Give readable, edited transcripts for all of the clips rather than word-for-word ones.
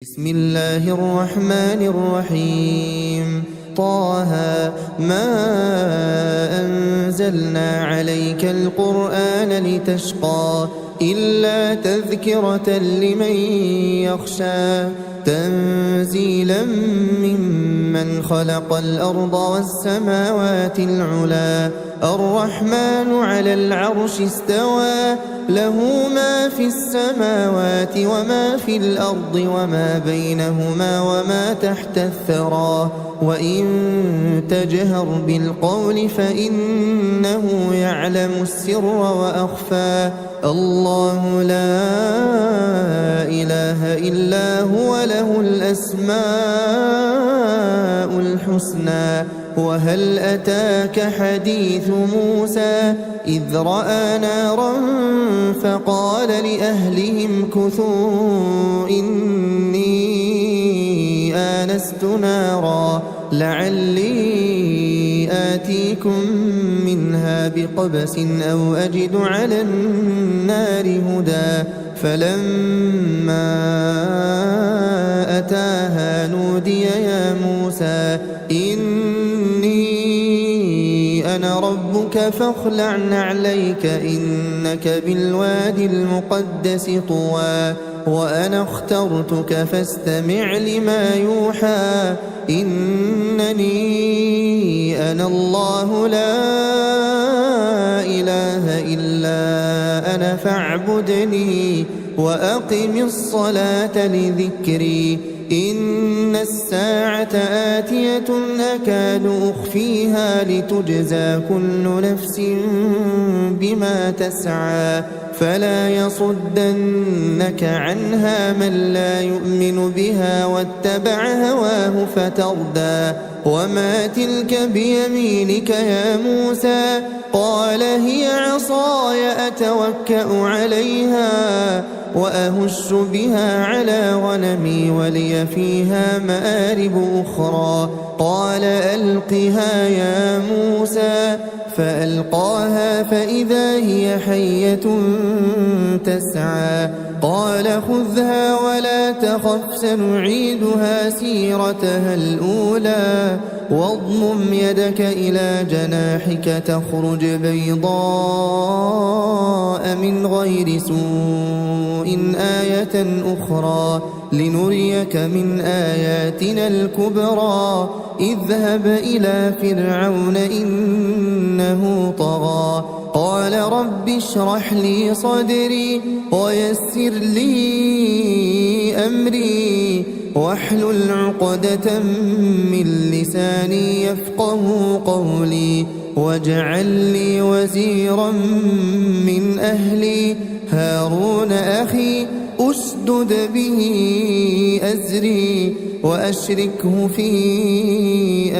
بسم الله الرحمن الرحيم طه ما أنزلنا عليك القرآن لتشقى إلا تذكرة لمن يخشى تنزيلا ممن خلق الأرض والسماوات العلى الرحمن على العرش استوى له ما في السماوات وما في الأرض وما بينهما وما تحت الثرى وإن تجهر بالقول فإنه يعلم السر وأخفى الله لا إله إلا هو له الأسماء الحسنى وهل أتاك حديث موسى إذ رأى نارا فقال لأهلهم كثوا إني آنست نارا لعلي آتيكم منها بقبس أو أجد على النار هدى فلما أتاها نودي يا موسى إني أنا ربك فاخلع نعليك إنك بالوادي المقدس طوى وأنا اخترتك فاستمع لما يوحى إنني أنا الله لا إله إلا أنا فاعبدني وأقم الصلاة لذكري إن الساعة آتية أكاد أخفيها لتجزى كل نفس بما تسعى فلا يصدنك عنها من لا يؤمن بها واتبع هواه فتردى وما تلك بيمينك يا موسى قال هي عصاي أتوكأ عليها وأهش بها على غنمي ولي فيها مآرب أخرى قال ألقها يا موسى فألقاها فإذا هي حية تسعى قال خذها ولا تخف سنعيدها سيرتها الأولى واضمم يدك إلى جناحك تخرج بيضاء من غير سوء آية أخرى لنريك من آياتنا الكبرى اذهب إلى فرعون إنه طغى قال رب اشرح لي صدري ويسر لي أمري واحلل عقدة من لساني يفقه قولي واجعل لي وزيرا من أهلي هارون أخي أشدد به أزري وأشركه في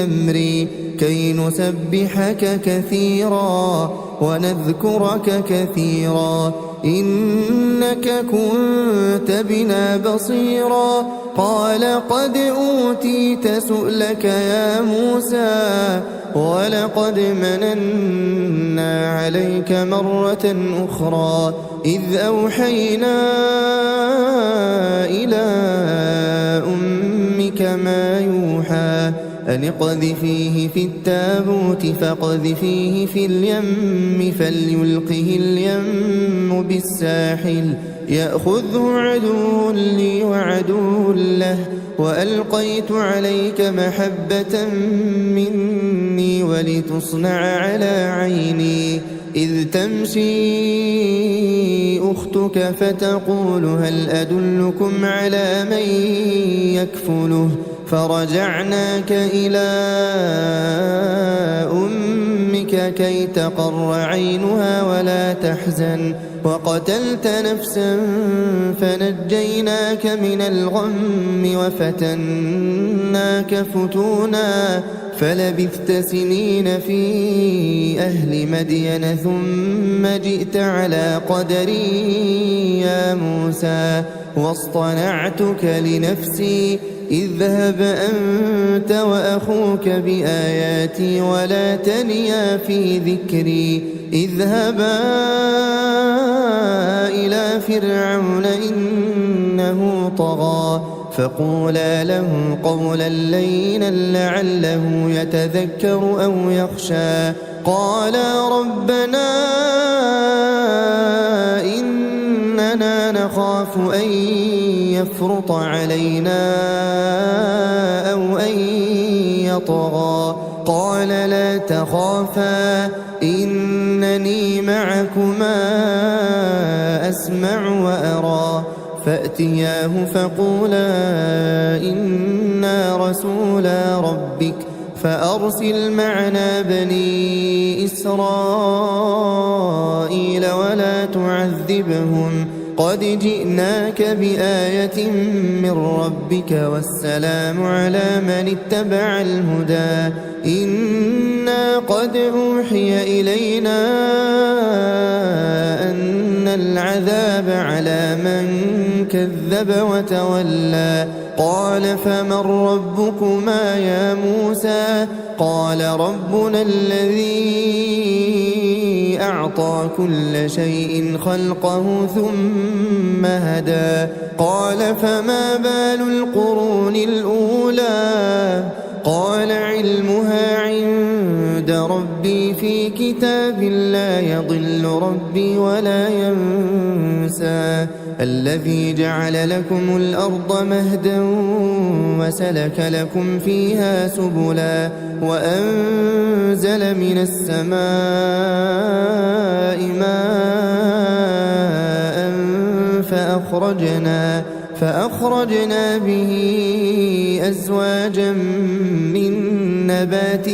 أمري كي نسبحك كثيرا ونذكرك كثيرا إنك كنت بنا بصيرا قال قد أوتيت سؤلك يا موسى ولقد مننا عليك مرة أخرى إذ أوحينا إلى أمك ما يوحى أن اقذفيه في التابوت فاقذفيه في اليم فليلقه اليم بالساحل يأخذه عدو لي وعدو له وألقيت عليك محبة مني ولتصنع على عيني إذ تمشي أختك فتقول هل أدلكم على من يكفله فرجعناك إلى أمك كي تقر عينها ولا تحزن وقتلت نفسا فنجيناك من الغم وفتناك فتونا فلبثت سنين في أهل مدين ثم جئت على قدري يا موسى واصطنعتك لنفسي اذهب أنت وأخوك بآياتي ولا تنيا في ذكري اذهبا إلى فرعون إنه طغى فقولا له قولا لينا لعله يتذكر أو يخشى قالا ربنا إننا نخاف أن يفرط علينا أو أن يطغى قال لا تخافا إنني معكما أسمع وأرى فأتياه فقولا إنا رسولا ربك فأرسل معنا بني إسرائيل ولا تعذبهم قد جئناك بآية من ربك والسلام على من اتبع الهدى إنا قد أوحي إلينا أن العذاب على من كذب وتولى قال فمن ربكما يا موسى قال ربنا الذي أعطى كل شيء خلقه ثم هدى قال فما بال القرون الأولى قال علمها عند ربي في كتاب لا يضل ربي ولا ينسى الذي جعل لكم الأرض مهدا وسلك لكم فيها سبلا وأنزل من السماء ماء فأخرجنا به أزواجا من نبات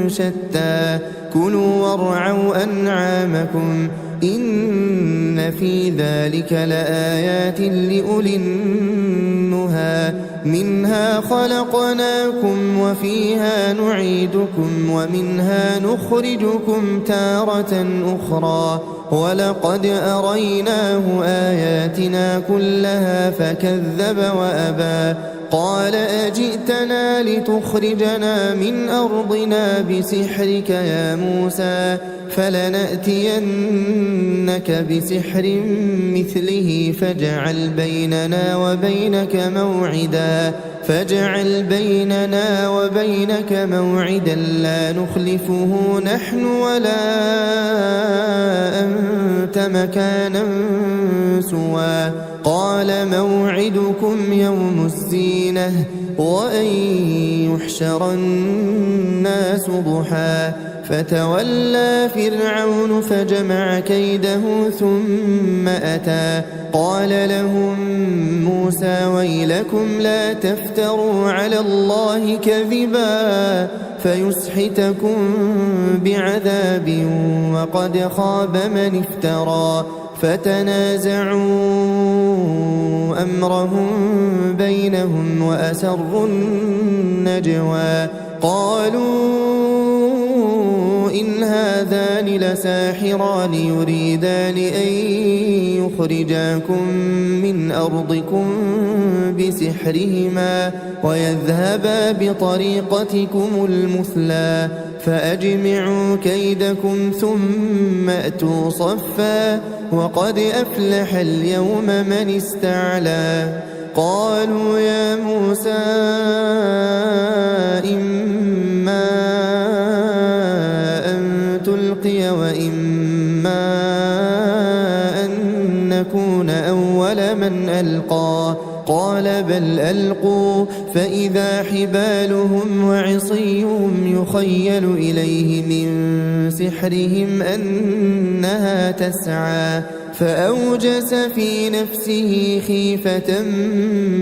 شتى كلوا وارعوا أنعامكم إن في ذلك لآيات لأولي النهى منها خلقناكم وفيها نعيدكم ومنها نخرجكم تارة أخرى ولقد أريناه آياتنا كلها فكذب وأبى قال أجئتنا لتخرجنا من أرضنا بسحرك يا موسى فلنأتينك بسحر مثله فاجعل بيننا وبينك موعدا لا نخلفه نحن ولا أنت مكانا سوى قال موعدكم يوم الزينة وأن يحشر الناس ضحى فتولى فرعون فجمع كيده ثم أتى قال لهم موسى ويلكم لا تفتروا على الله كذبا فيسحتكم بعذاب وقد خاب من افترى فتنازعوا أمرهم بينهم وأسروا النجوى قالوا إن هذان لساحران يريدان أن يخرجاكم من أرضكم بسحرهما ويذهبا بطريقتكم المثلى فأجمعوا كيدكم ثم أتوا صفا وقد أفلح اليوم من استعلى قالوا يا موسى إما أن تلقي وإما أن نكون أول من ألقى قال بل ألقوا فإذا حبالهم وعصيهم يخيل إليه من سحرهم أنها تسعى فأوجس في نفسه خيفة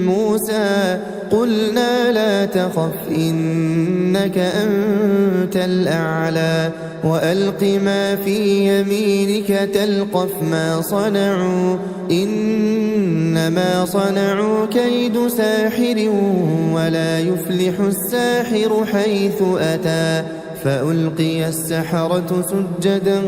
موسى قلنا لا تخف إنك أنت الأعلى وألق ما في يمينك تلقف ما صنعوا إنما صنعوا كيد ساحر ولا يفلح الساحر حيث أتى فألقي السحرة سجدا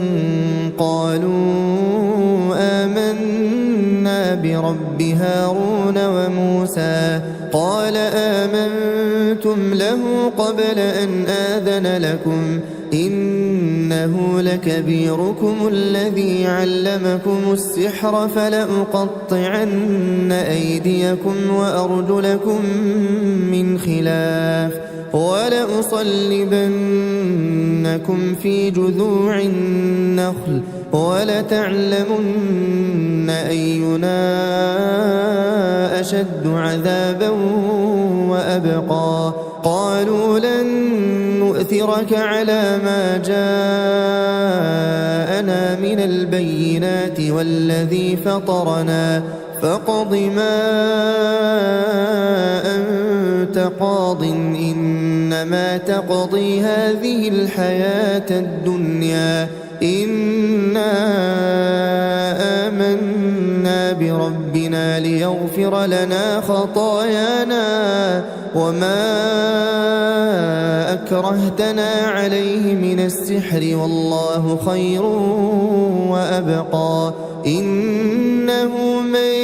قالوا آمنا برب هارون وموسى قال آمنتم له قبل أن آذن لكم إنه لكبيركم الذي علمكم السحر فلأقطعن أيديكم وأرجلكم من خلاف ولأصلبنكم في جذوع النخل ولتعلمن أينا أشد عذابا وأبقى قالوا لن نؤثرك على ما جاءنا من البينات والذي فطرنا فاقض ما أنت قاض إنما تقضي هذه الحياة الدنيا إنا آمنا بربنا ليغفر لنا خطايانا وما أكرهتنا عليه من السحر والله خير وأبقى إنه من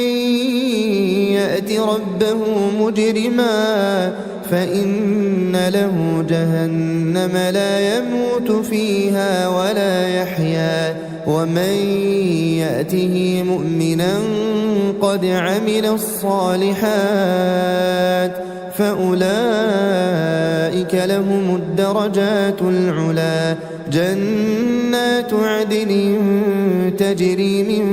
يأت ربه مجرما فإن له جهنم لا يموت فيها ولا يحيا ومن يأته مؤمنا قد عمل الصالحات فأولئك لهم الدرجات العلا جنات عدن تجري من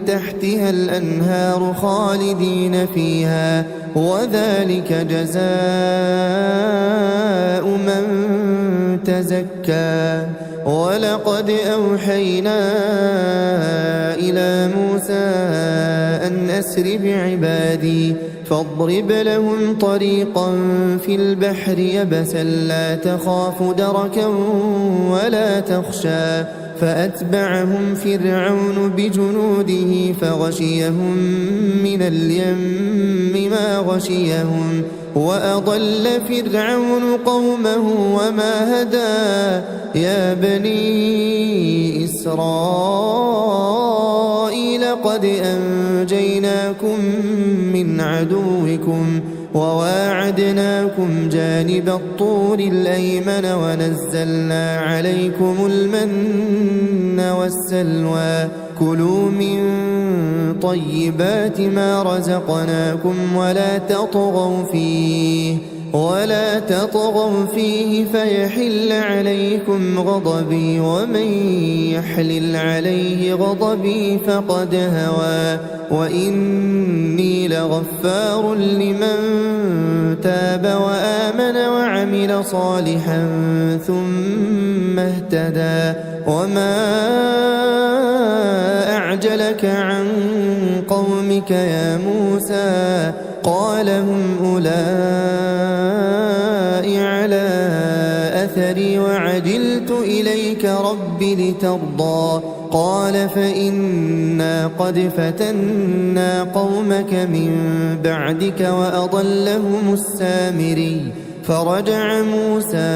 تحتها الأنهار خالدين فيها وذلك جزاء من تزكى ولقد أوحينا إلى موسى أن أسر بعبادي فاضرب لهم طريقا في البحر يبسا لا تخاف دركا ولا تخشى فأتبعهم فرعون بجنوده فغشيهم من اليم ما غشيهم وأضل فرعون قومه وما هدى يا بني إسرائيل قد أنجيناكم من عدوكم وواعدناكم جانب الطور الأيمن ونزلنا عليكم المن والسلوى كلوا من طيبات ما رزقناكم ولا تطغوا فيه فيحل عليكم غضبي ومن يحلل عليه غضبي فقد هوى وإني لغفار لمن تاب وآمن وعمل صالحا ثم اهتدى وما أعجلك عن قومك يا موسى قال هم أولئك على أثري وعجلت إليك رب لترضى قال فإنا قد فتنا قومك من بعدك وأضلهم السامري فرجع موسى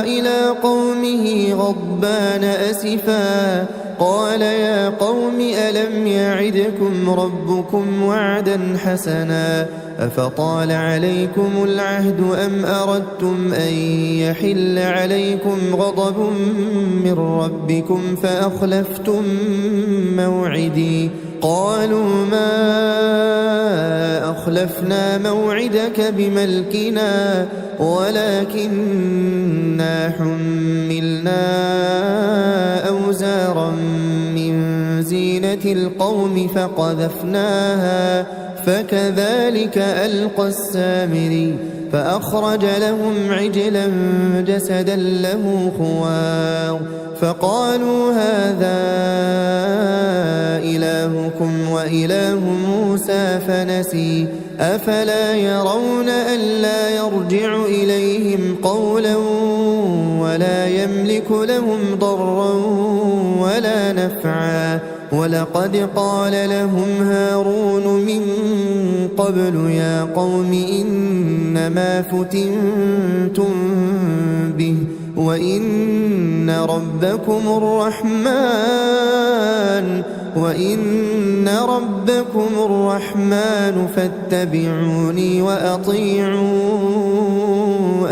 إلى قومه غضبان أسفا قال يا قوم ألم يعدكم ربكم وعدا حسنا أفطال عليكم العهد أم أردتم أن يحل عليكم غضب من ربكم فأخلفتم موعدي قالوا ما أخلفنا موعدك بملكنا ولكننا حملنا أوزارا من زينة القوم فقذفناها فكذلك ألقى السامري فأخرج لهم عجلا جسدا له خوار فقالوا هذا إلهكم وإله موسى فنسي أفلا يرون ألا يرجع إليهم قولا ولا يملك لهم ضرا ولا نفعا ولقد قال لهم هارون من قبل يا قوم إنما فتنتم به وإن ربكم الرحمن فاتبعوني وأطيعوا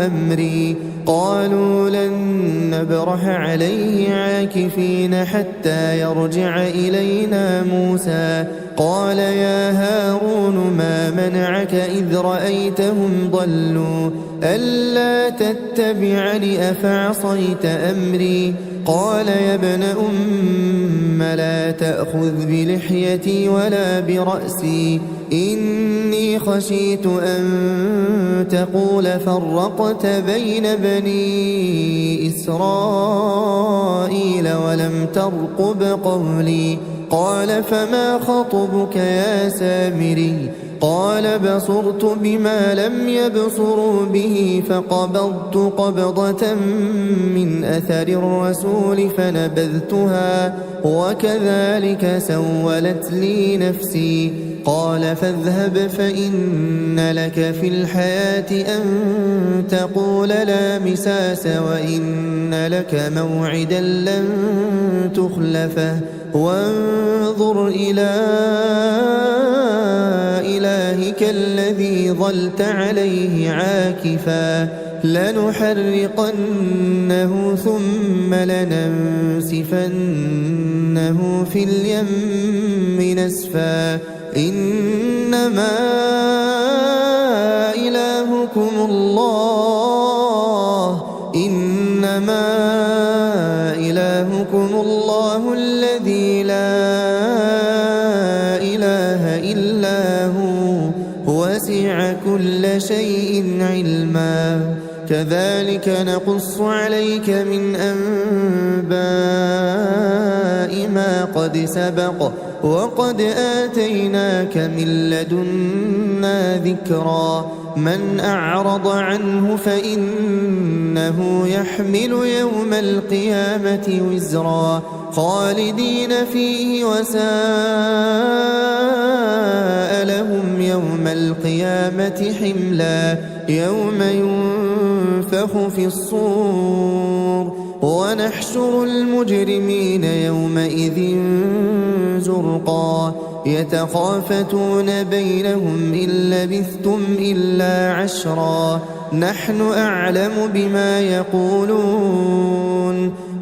أمري قالوا لن نبرح عليه عاكفين حتى يرجع إلينا موسى قال يا هارون ما منعك إذ رأيتهم ضلوا ألا تتبعني أفعصيت أمري قال يا ابن أم لا تأخذ بلحيتي ولا برأسي إني خشيت أن تقول فرقت بين بني إسرائيل ولم ترقب قولي قال فما خطبك يا سامري قال بصرت بما لم يبصروا به فقبضت قبضة من أثر الرسول فنبذتها وكذلك سولت لي نفسي قال فاذهب فإن لك في الحياة أن تقول لا مساس وإن لك موعدا لن تخلفه وانظر إلى إلهك الذي ظلت عليه عاكفا لنحرقنه ثم لننسفنه في اليم نسفا إنما إلهكم الله الذي لا إله إلا هو وسع كل شيء علما كذلك نقص عليك من أنباء ما قد سبق وقد آتيناك من لدنا ذكرا من أعرض عنه فإنه يحمل يوم القيامة وزرا خالدين فيه وساء لهم يوم القيامة حملا يوم ينفخ في الصور ونحشر المجرمين يومئذ زرقا يتخافتون بينهم إن لبثتم إلا عشرا نحن أعلم بما يقولون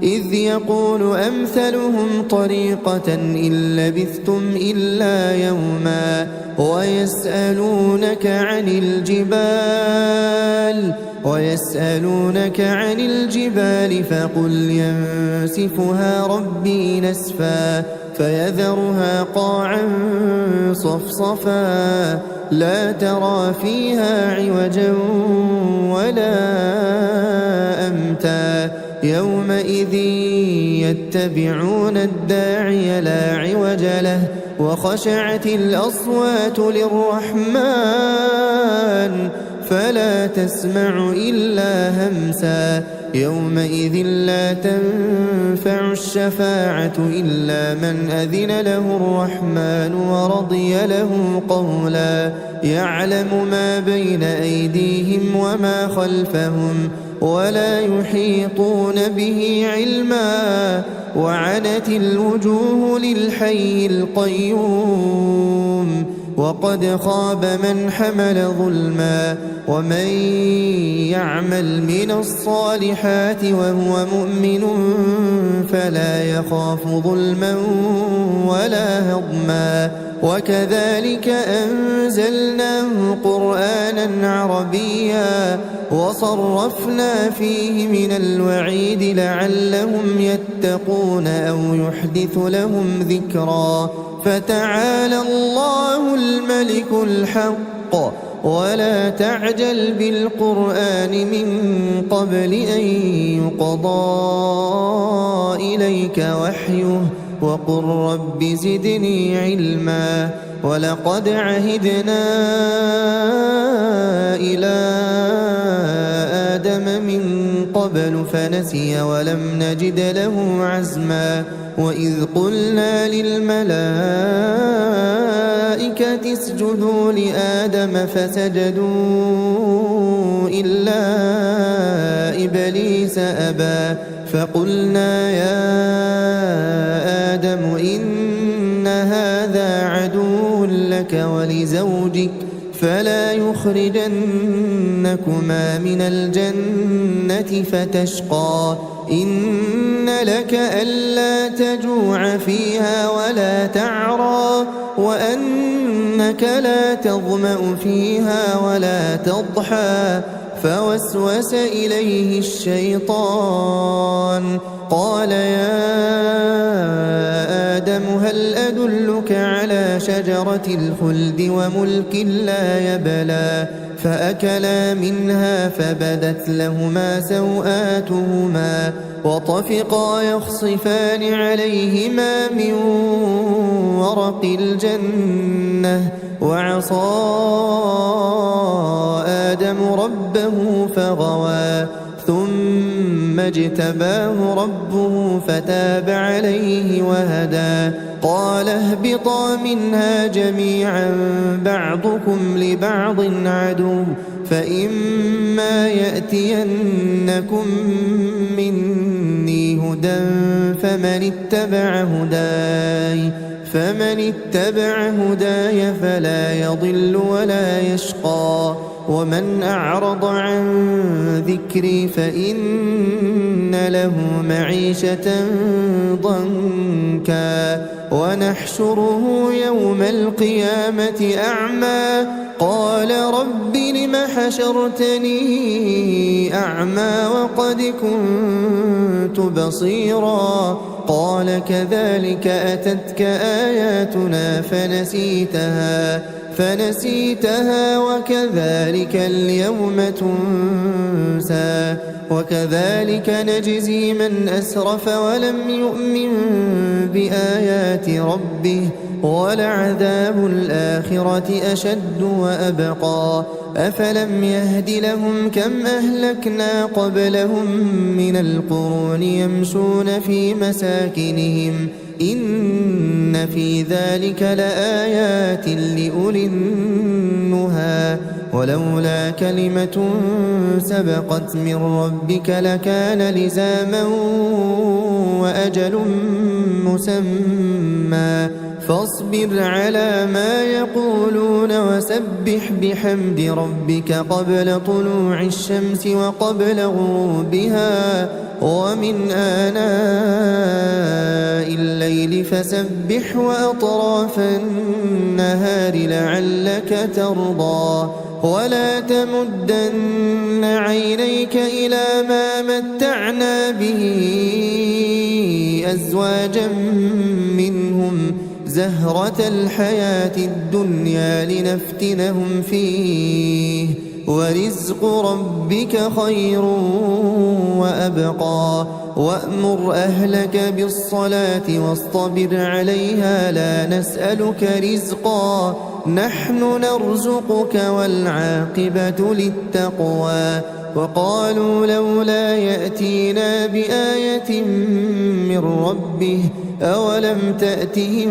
إذ يقول أمثلهم طريقة إن لبثتم إلا يوما ويسألونك عن الجبال فقل ينسفها ربي نسفا فيذرها قاعا صفصفا لا ترى فيها عوجا ولا أمتا يومئذ يتبعون الداعي لا عوج له وخشعت الأصوات للرحمن فلا تسمع إلا همسا يومئذ لا تنفع الشفاعة إلا من أذن له الرحمن ورضي له قولا يعلم ما بين أيديهم وما خلفهم ولا يحيطون به علما وعنت الوجوه للحي القيوم وقد خاب من حمل ظلما ومن يعمل من الصالحات وهو مؤمن فلا يخاف ظلما ولا هضما وكذلك أنزلناه قرآنا عربيا وصرفنا فيه من الوعيد لعلهم يتقون أو يحدث لهم ذكرا فتعالى الله الملك الحق ولا تعجل بالقرآن من قبل أن يقضى إليك وحيه وقل رب زدني علما ولقد عهدنا إلى آدم من قبل فنسي ولم نجد له عزما وإذ قلنا للملائكة اسجدوا لآدم فسجدوا إلا إبليس أبى فقلنا يا آدم إن هذا عدو لك ولزوجك فلا يخرجنكما من الجنة فتشقى إن لك ألا تجوع فيها ولا تعرى وأنك لا تظمأ فيها ولا تضحى فوسوس إليه الشيطان قال يا آدم هل أدلك على شجرة الخلد وملك لا يبلى فأكلا منها فبدت لهما سوآتهما وطفقا يخصفان عليهما من ورق الجنة وعصى آدم ربه فغوى ثم اجتباه ربه فتاب عليه وهدى قال اهبطا منها جميعا بعضكم لبعض عدو فإما يأتينكم مني هدى فمن اتبع هداي فلا يضل ولا يشقى ومن أعرض عن ذكري فإن له معيشة ضنكا ونحشره يوم القيامة أعمى قال رب لم حشرتني أعمى وقد كنت بصيرا قال كذلك أتتك آياتنا فنسيتها وكذلك اليوم تنسى وكذلك نجزي من أسرف ولم يؤمن بآيات ربه ولعذاب الآخرة أشد وأبقى أفلم يهد لهم كم أهلكنا قبلهم من القرون يمشون في مساكنهم إن في ذلك لآيات لأولي النهى ولولا كلمة سبقت من ربك لكان لزاما وأجل مسمى فاصبر على ما يقولون وسبح بحمد ربك قبل طلوع الشمس وقبل غروبها ومن آناء الليل فسبح وأطراف النهار لعلك ترضى ولا تمدن عينيك إلى ما متعنا به أزواجا منهم زهرة الحياة الدنيا لنفتنهم فيه ورزق ربك خير وأبقى وأمر أهلك بالصلاة واصطبر عليها لا نسألك رزقا نحن نرزقك والعاقبة للتقوى وقالوا لولا يأتينا بآية من ربه أولم تأتهم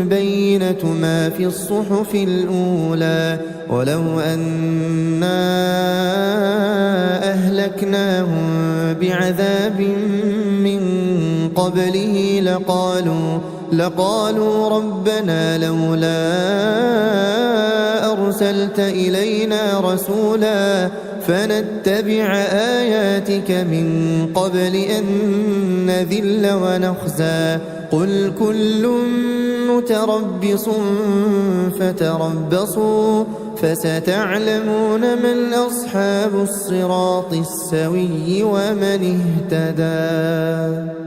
بينة ما في الصحف الأولى ولو أنا أهلكناهم بعذاب من قبله لقالوا ربنا لولا أرسلت إلينا رسولا فنتبع آياتك من قبل أن نذل ونخزى قل كل متربص فتربصوا فستعلمون من أصحاب الصراط السوي ومن اهتدى.